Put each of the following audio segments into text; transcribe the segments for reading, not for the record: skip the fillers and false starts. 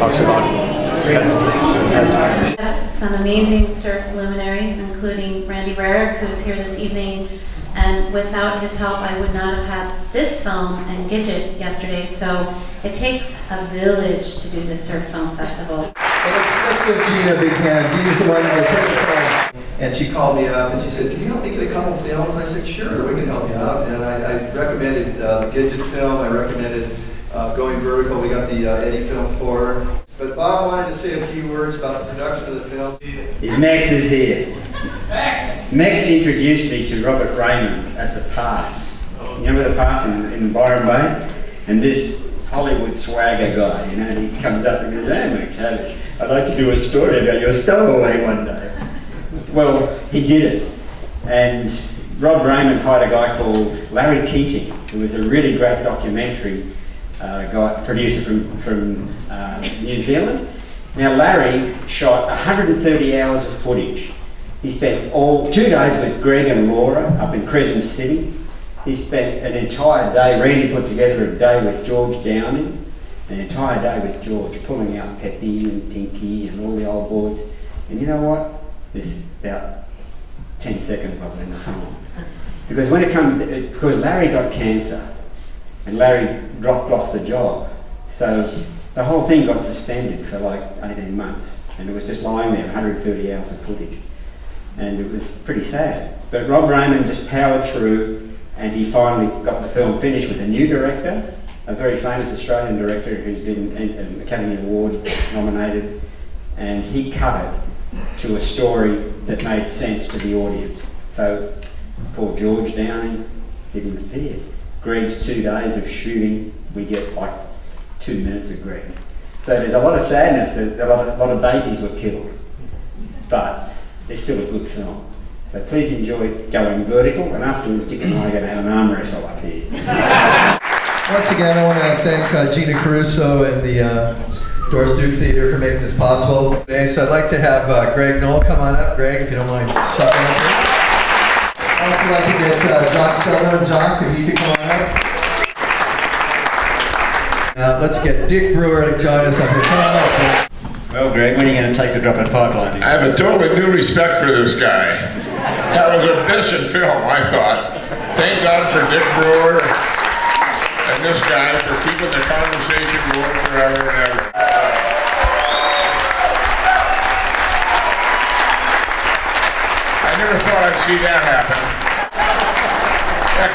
talks about has some amazing surf luminaries, including Randy Rarick, who's here this evening. And without his help, I would not have had this film and Gidget yesterday. So it takes a village to do this surf film festival. Let's give Gina a big hand. Gina's the one that took the film. And she called me up and she said, "Can you help me get a couple films?" I said, "Sure, we can help you out." And I recommended the Gidget film. I recommended Going Vertical. We got the Eddie film for her. But Bob wanted to say a few words about the production of the film. Max is here. Max introduced me to Robert Raymond at the Pass. You remember the Pass in Byron Bay? And this Hollywood swagger guy, you know, and he comes up and goes, "Hey, McTavish, I'd like to do a story about your stowaway one day." Well, he did it. And Rob Raymond hired a guy called Larry Keating, who was a really great documentary producer from New Zealand. Now Larry shot 130 hours of footage. He spent 2 days with Greg and Laura up in Crescent City. He spent an entire day, Randy put together a day with George Downing, an entire day with George, pulling out Peppy and Pinky and all the old boys. And you know what? There's about 10 seconds of it in the film. Because when it comes, because Larry got cancer, and Larry dropped off the job. So the whole thing got suspended for like 18 months. And it was just lying there, 130 hours of footage. And it was pretty sad. But Rob Raymond just powered through, and he finally got the film finished with a new director, a very famous Australian director who's been an Academy Award nominated. And he cut it to a story that made sense to the audience. So poor George Downing didn't appear. Greg's 2 days of shooting, we get like 2 minutes of Greg. So there's a lot of sadness that a lot of babies were killed, but it's still a good film. So please enjoy Going Vertical, and afterwards Dick and I are going to have an arm wrestle up here. Once again, I want to thank Gina Caruso and the Doris Duke Theater for making this possible today. So I'd like to have Greg Noll come on up. Greg, if you don't mind stepping up here. I'd also like to get Jock Sutherland. Jock, if you could come on up. Now let's get Dick Brewer to join us up here. Come on up. Well, Greg, when are you going to take the drop at pipeline? I have a totally new respect for this guy. That was a decent film, I thought. Thank God for Dick Brewer and this guy for keeping the conversation going forever and ever. I never thought I'd see that happen.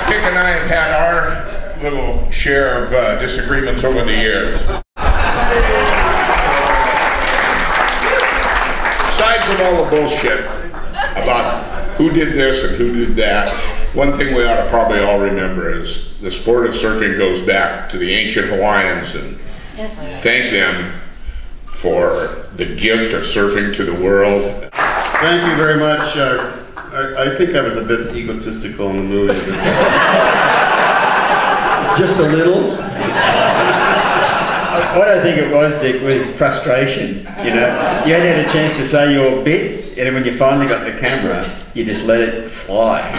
Dick and I have had our little share of disagreements over the years. Aside from all the bullshit about who did this and who did that, one thing we ought to probably all remember is the sport of surfing goes back to the ancient Hawaiians, and thank them for the gift of surfing to the world. Thank you very much. I think I was a bit egotistical in the movie. Just a little. What I think it was, Dick, was frustration. You know, you hadn't had a chance to say your bits, and then when you finally got the camera, you just let it fly.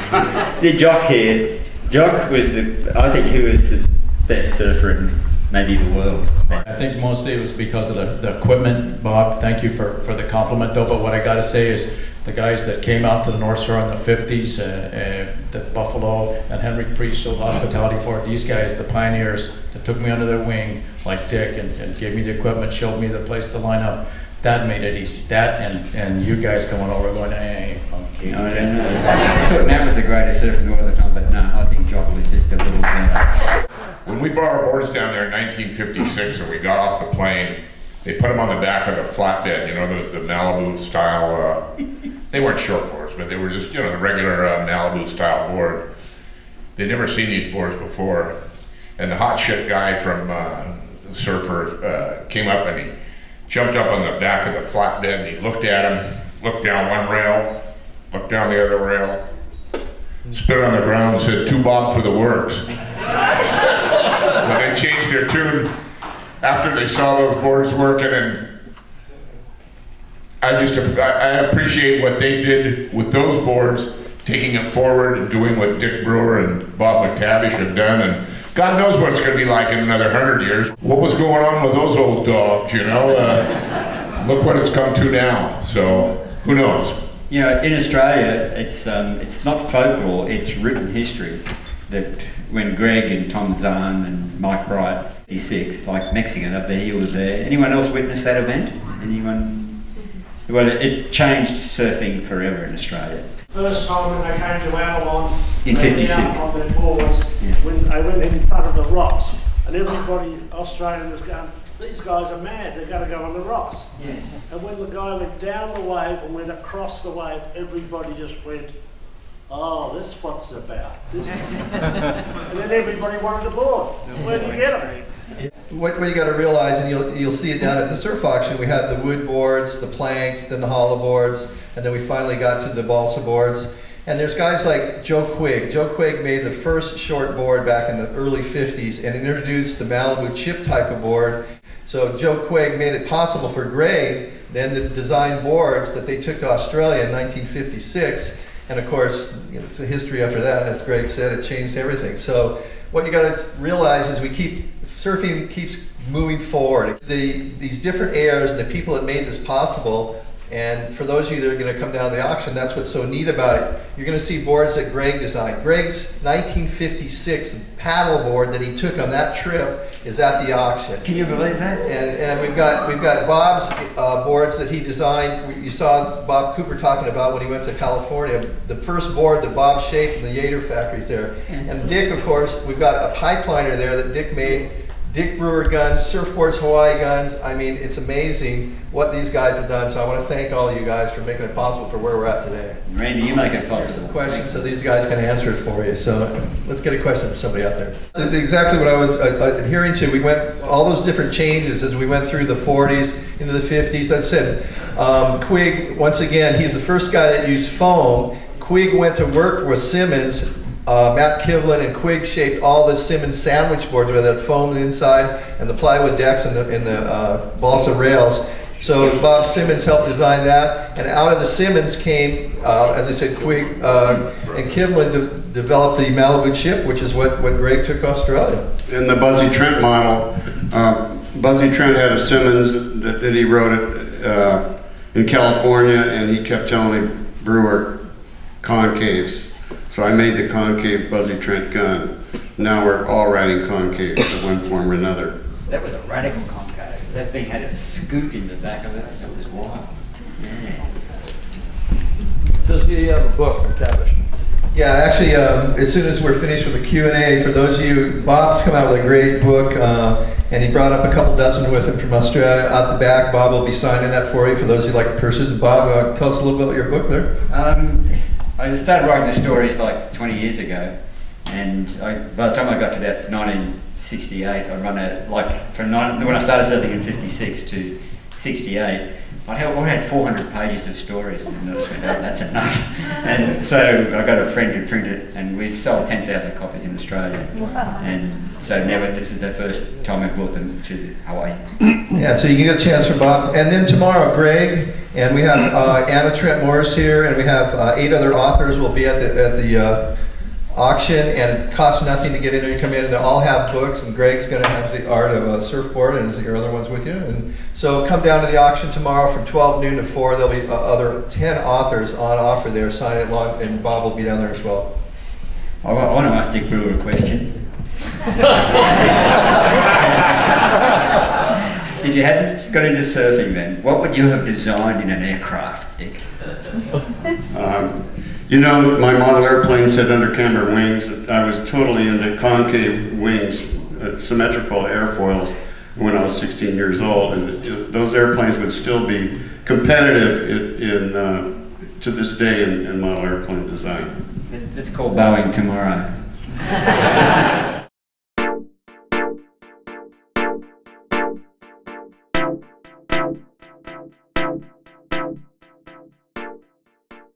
See, Jock here. Jock was I think he was the best surfer in maybe the world. I think mostly it was because of the equipment. Bob, thank you for the compliment though, but what I gotta say is the guys that came out to the North Shore in the 50s, that Buffalo and Henry Priest showed hospitality for, these guys, the pioneers that took me under their wing, like Dick, and gave me the equipment, showed me the place to line up, that made it easy. That and you guys coming over going, hey, funky. No, I thought Matt was the greatest surfer in the world at the time, but no, I think Jock was just a little better. When we brought our boards down there in 1956 and we got off the plane, they put them on the back of the flatbed, you know, the Malibu style, they weren't short boards, but they were just, you know, the regular Malibu style board. They'd never seen these boards before. And the hot shit guy from Surfer came up and he jumped up on the back of the flatbed and he looked at him, looked down one rail, looked down the other rail, spit on the ground and said, "2 bob for the works." But they changed their tune after they saw those boards working, and I appreciate what they did with those boards, taking it forward and doing what Dick Brewer and Bob McTavish have done, and God knows what it's going to be like in another 100 years. What was going on with those old dogs, you know? Look what it's come to now, so who knows? You know, in Australia, it's not folklore, it's written history. That when Greg and Tom Zahn and Mike Bright, 86, like Mexican up there, you were there. Anyone else witness that event? Anyone? Well, it changed surfing forever in Australia. First time when they came to Avalon, in they 56. went out on their boards, when they went in front of the rocks, and everybody, Australian, was going, these guys are mad, they're going to go on the rocks. Yeah. And when the guy went down the wave and went across the wave, everybody just went, oh, this is what's about. This and then everybody wanted to board. Where do you get them? What you got to realize, and you'll see it down at the surf auction, we had the wood boards, the planks, then the hollow boards, and then we finally got to the balsa boards. And there's guys like Joe Quigg. Joe Quigg made the first short board back in the early 50s and introduced the Malibu chip type of board. So Joe Quigg made it possible for Greg then to design boards that they took to Australia in 1956. And of course, you know, it's a history after that. As Greg said, it changed everything. So what you got to realize is surfing keeps moving forward. These different eras and the people that made this possible. And for those of you that are going to come down to the auction, that's what's so neat about it. You're going to see boards that Greg designed. Greg's 1956 paddle board that he took on that trip is at the auction. Can you believe that? And we've got Bob's boards that he designed. You saw Bob Cooper talking about when he went to California. The first board that Bob shaped in the Yater factories there. And Dick, of course, we've got a pipeliner there that Dick made. Dick Brewer guns, Surfboards Hawaii guns. I mean, it's amazing what these guys have done. So I want to thank all you guys for making it possible for where we're at today. Randy, you make it possible. Some questions so these guys can answer it for you. So let's get a question from somebody out there. Exactly what I was adhering to. We went all those different changes as we went through the 40s into the 50s. As I said, Quigg, once again, he's the first guy that used foam. Quigg went to work with Simmons. Matt Kivlin and Quigg shaped all the Simmons sandwich boards with that foam inside and the plywood decks and the balsa rails. So Bob Simmons helped design that, and out of the Simmons came, as I said, Quigg and Kivlin developed the Malibu chip, which is what Greg took to Australia. In the Buzzy Trent model, Buzzy Trent had a Simmons that he wrote it in California, and he kept telling me, Brewer, concaves. So I made the concave Buzzy Trent gun. Now we're all riding concaves in one form or another. That was a radical concave. That thing had a scoop in the back of it. That was wild. Yeah. Does he have a book, McTavish? Yeah, actually, as soon as we're finished with the Q&A, for those of you, Bob's come out with a great book, and he brought up a couple dozen with him from Australia. Out the back, Bob will be signing that for you, for those of you who like purses. Bob, tell us a little bit about your book there. I started writing the stories like 20 years ago, and by the time I got to about 1968, I run when I started surfing in 56 to 68, I had 400 pages of stories, and I just went, oh, that's enough. And so I got a friend to print it, and we've sold 10,000 copies in Australia. Wow. And so now this is the first time I brought them to Hawaii. Yeah, so you can get a chance for Bob. And then tomorrow, Greg, and we have Anna Trent Morris here, and we have 8 other authors will be at the auction, and it costs nothing to get in there. You come in and they all have books, and Greg's going to have the art of a surfboard, and your other ones with you. And so come down to the auction tomorrow from 12 noon to 4. There'll be other 10 authors on offer there signing along, and Bob will be down there as well. I want to ask Dick Brewer a question. If you hadn't got into surfing then, what would you have designed in an aircraft, Dick? You know, my model airplane said under camber wings. I was totally into concave wings, symmetrical airfoils when I was 16 years old, and those airplanes would still be competitive to this day in model airplane design. Let's call Boeing tomorrow.